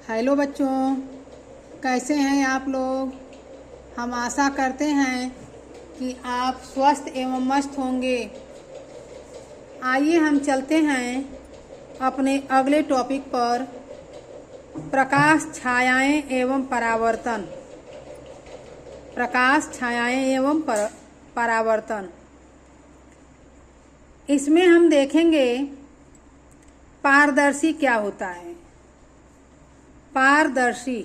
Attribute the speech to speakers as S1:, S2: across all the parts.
S1: Hello बच्चों, कैसे हैं आप लोग। हम आशा करते हैं कि आप स्वस्थ एवं मस्त होंगे। आइए हम चलते हैं अपने अगले टॉपिक पर, प्रकाश छायाएं एवं परावर्तन। प्रकाश छायाएं एवं परावर्तन। इसमें हम देखेंगे पारदर्शी क्या होता है। पारदर्शी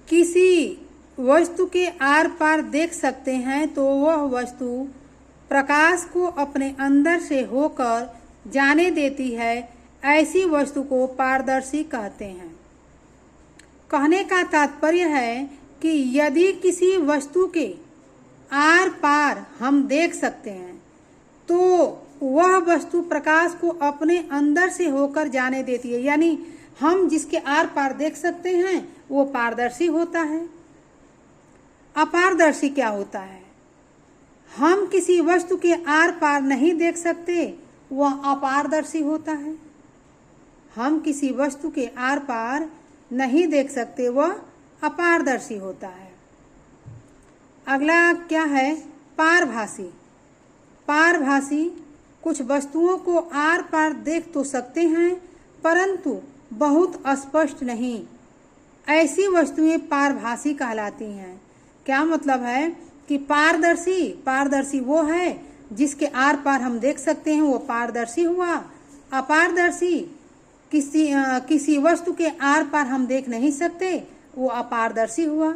S1: किसी वस्तु के आर पार देख सकते हैं तो वह वस्तु प्रकाश को अपने अंदर से होकर जाने देती है। ऐसी वस्तु को पारदर्शी कहते हैं। कहने का तात्पर्य है कि यदि किसी वस्तु के आर पार हम देख सकते हैं तो वह वस्तु प्रकाश को अपने अंदर से होकर जाने देती है। यानी हम जिसके आर पार देख सकते हैं वो पारदर्शी होता है। अपारदर्शी क्या होता है? हम किसी वस्तु के आर पार नहीं देख सकते, वह अपारदर्शी होता है। हम किसी वस्तु के आर पार नहीं देख सकते, वह अपारदर्शी होता है। अगला क्या है? पारभासी। पारभासी कुछ वस्तुओं को आर पार देख तो सकते हैं परंतु बहुत स्पष्ट नहीं। ऐसी वस्तुएं पारभासी कहलाती हैं। क्या मतलब है कि पारदर्शी वो है जिसके आर पार हम देख सकते हैं, वो पारदर्शी हुआ। अपारदर्शी किसी वस्तु के आर पार हम देख नहीं सकते, वो अपारदर्शी हुआ।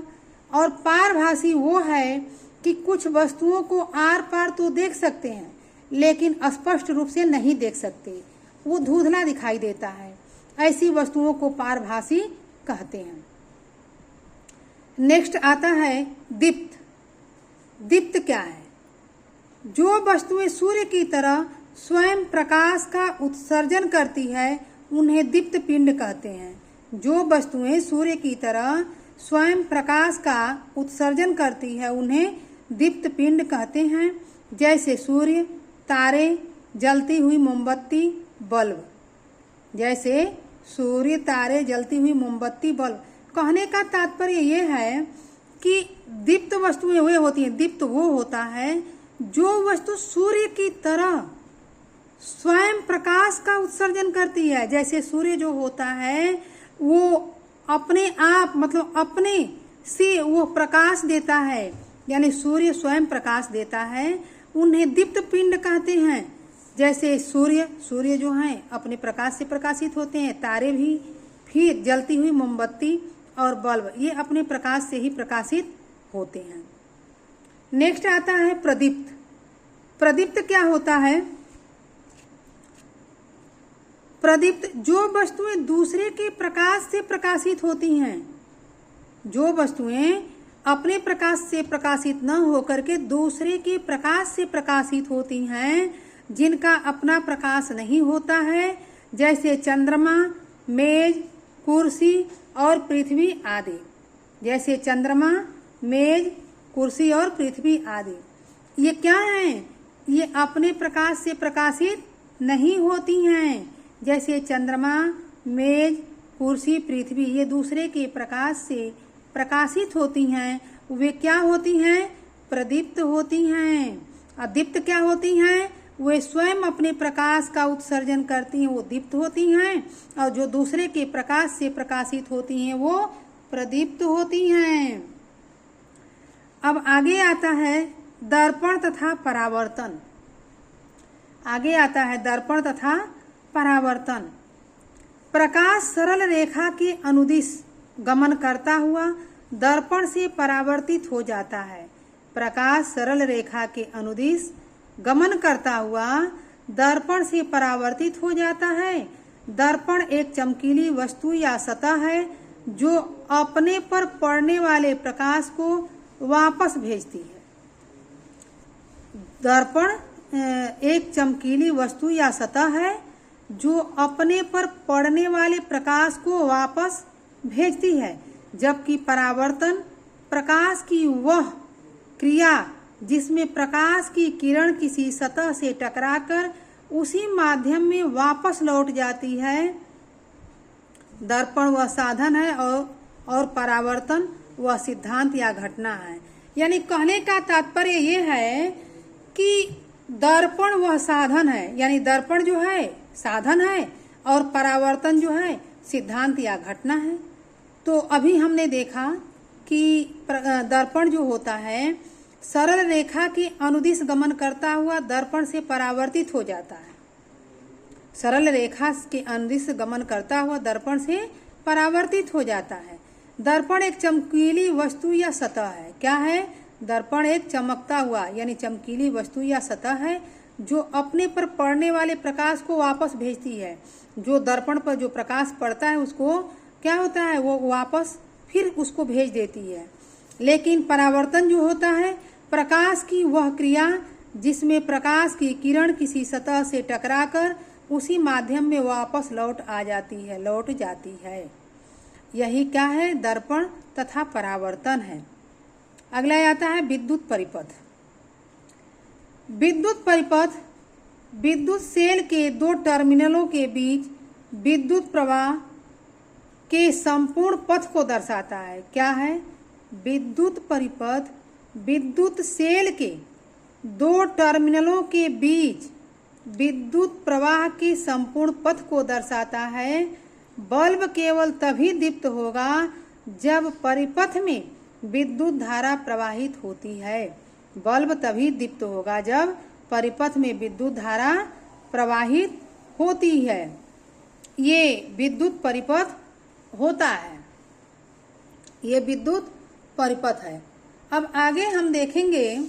S1: और पारभासी वो है कि कुछ वस्तुओं को आर पार तो देख सकते हैं लेकिन स्पष्ट रूप से नहीं देख सकते, वो धुंधला दिखाई देता है। ऐसी वस्तुओं को पारभासी कहते हैं। नेक्स्ट आता है दीप्त। दीप्त क्या है? जो वस्तुएं सूर्य की तरह स्वयं प्रकाश का उत्सर्जन करती है उन्हें दीप्त पिंड कहते हैं। जो वस्तुएं सूर्य की तरह स्वयं प्रकाश का उत्सर्जन करती है उन्हें दीप्त पिंड कहते हैं। जैसे सूर्य, तारे, जलती हुई मोमबत्ती, बल्ब। जैसे सूर्य, तारे, जलती हुई मोमबत्ती, बल्ब। कहने का तात्पर्य यह है कि दीप्त वस्तुएं वे होती हैं। दीप्त वो होता है जो वस्तु सूर्य की तरह स्वयं प्रकाश का उत्सर्जन करती है। जैसे सूर्य जो होता है वो अपने आप मतलब अपने से वो प्रकाश देता है, यानी सूर्य स्वयं प्रकाश देता है, उन्हें दीप्त पिंड कहते हैं। जैसे सूर्य जो हैं अपने प्रकाश से प्रकाशित होते हैं, तारे भी, फिर जलती हुई मोमबत्ती और बल्ब, ये अपने प्रकाश से ही प्रकाशित होते हैं। नेक्स्ट आता है प्रदीप्त। प्रदीप्त क्या होता है? प्रदीप्त जो वस्तुएं दूसरे के प्रकाश से प्रकाशित होती हैं, जो वस्तुएं अपने प्रकाश से प्रकाशित न होकर के दूसरे के प्रकाश से प्रकाशित होती हैं, जिनका अपना प्रकाश नहीं होता है, जैसे चंद्रमा, मेज, कुर्सी और पृथ्वी आदि। जैसे चंद्रमा, मेज, कुर्सी और पृथ्वी आदि। ये क्या हैं? ये अपने प्रकाश से प्रकाशित नहीं होती हैं। जैसे चंद्रमा, मेज, कुर्सी, पृथ्वी, ये दूसरे के प्रकाश से प्रकाशित होती हैं। वे क्या होती हैं? प्रदीप्त होती हैं। अदीप्त क्या होती हैं? वे स्वयं अपने प्रकाश का उत्सर्जन करती हैं, वो दीप्त होती हैं। और जो दूसरे के प्रकाश से प्रकाशित होती हैं वो प्रदीप्त होती हैं। अब आगे आता है दर्पण तथा परावर्तन। आगे आता है दर्पण तथा परावर्तन। प्रकाश सरल रेखा के अनुदिश गमन करता हुआ दर्पण से परावर्तित हो जाता है। प्रकाश सरल रेखा के अनुदिश गमन करता हुआ दर्पण से परावर्तित हो जाता है। दर्पण एक चमकीली वस्तु या सतह है जो अपने पर पड़ने वाले प्रकाश को वापस भेजती है। दर्पण एक चमकीली वस्तु या सतह है जो अपने पर पड़ने वाले प्रकाश को वापस भेजती है, जबकि परावर्तन प्रकाश की वह क्रिया जिसमें प्रकाश की किरण किसी सतह से टकराकर उसी माध्यम में वापस लौट जाती है, दर्पण वह साधन है और परावर्तन वह सिद्धांत या घटना है। यानी कहने का तात्पर्य ये है कि दर्पण वह साधन है, यानी दर्पण जो है साधन है और परावर्तन जो है सिद्धांत या घटना है। तो अभी हमने देखा कि दर्पण जो होता है सरल रेखा के अनुदिश गमन करता हुआ दर्पण से परावर्तित हो जाता है। सरल रेखा के अनुदिश गमन करता हुआ दर्पण से परावर्तित हो जाता है। दर्पण एक चमकीली वस्तु या सतह है। क्या है? दर्पण एक चमकता हुआ यानी चमकीली वस्तु या सतह है जो अपने पर पड़ने वाले प्रकाश को वापस भेजती है। जो दर्पण पर जो प्रकाश पड़ता है उसको क्या होता है, वो वापस फिर उसको भेज देती है। लेकिन परावर्तन जो होता है प्रकाश की वह क्रिया जिसमें प्रकाश की किरण किसी सतह से टकराकर उसी माध्यम में वापस लौट जाती है। यही क्या है? दर्पण तथा परावर्तन है। अगला आता है विद्युत परिपथ। विद्युत परिपथ विद्युत सेल के दो टर्मिनलों के बीच विद्युत प्रवाह के संपूर्ण पथ को दर्शाता है। क्या है? विद्युत परिपथ विद्युत सेल के दो टर्मिनलों के बीच विद्युत प्रवाह के संपूर्ण पथ को दर्शाता है। बल्ब केवल तभी दीप्त होगा जब परिपथ में विद्युत धारा प्रवाहित होती है। बल्ब तभी दीप्त होगा जब परिपथ में विद्युत धारा प्रवाहित होती है। ये विद्युत परिपथ होता है, ये विद्युत परिपथ है। अब आगे हम देखेंगे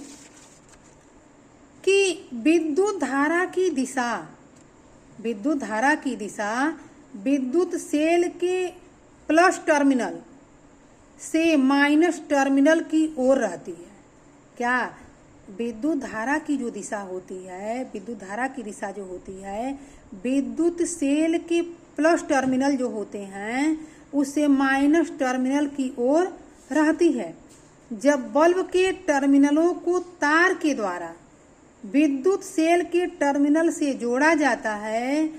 S1: कि विद्युत धारा की दिशा विद्युत सेल के प्लस टर्मिनल से माइनस टर्मिनल की ओर रहती है। क्या? विद्युत धारा की जो दिशा होती है, विद्युत धारा की दिशा जो होती है विद्युत सेल के प्लस टर्मिनल जो होते हैं उससे माइनस टर्मिनल की ओर रहती है। जब बल्ब के टर्मिनलों को तार के द्वारा विद्युत सेल के टर्मिनल से जोड़ा जाता है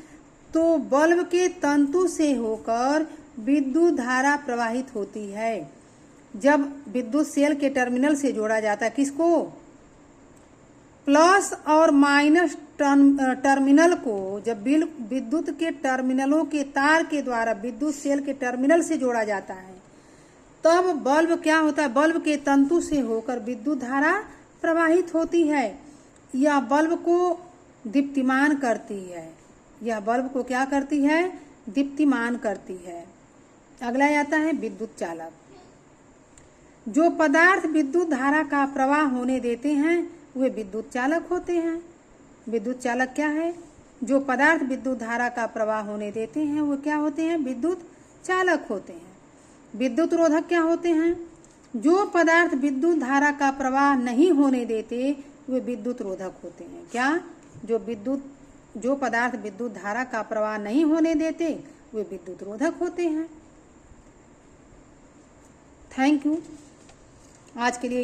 S1: तो बल्ब के तंतु से होकर विद्युत धारा प्रवाहित होती है। जब विद्युत सेल के टर्मिनल से जोड़ा जाता है किसको? प्लस और माइनस टर्मिनल को जब विद्युत के टर्मिनलों के तार के द्वारा विद्युत सेल के टर्मिनल से जोड़ा जाता है तब बल्ब क्या होता है? बल्ब के तंतु से होकर विद्युत धारा प्रवाहित होती है। यह बल्ब को दीप्तिमान करती है। यह बल्ब को क्या करती है? दीप्तिमान करती है। अगला आता है विद्युत चालक। जो पदार्थ विद्युत धारा का प्रवाह होने देते हैं वे विद्युत चालक होते हैं। विद्युत चालक क्या है? जो पदार्थ विद्युत धारा का प्रवाह होने देते हैं वो क्या होते हैं? विद्युत चालक होते हैं। विद्युत रोधक क्या होते हैं? जो पदार्थ विद्युत धारा का प्रवाह नहीं होने देते वे विद्युत रोधक होते हैं। क्या? जो पदार्थ विद्युत धारा का प्रवाह नहीं होने देते वे विद्युत रोधक होते हैं। Thank you. आज के लिए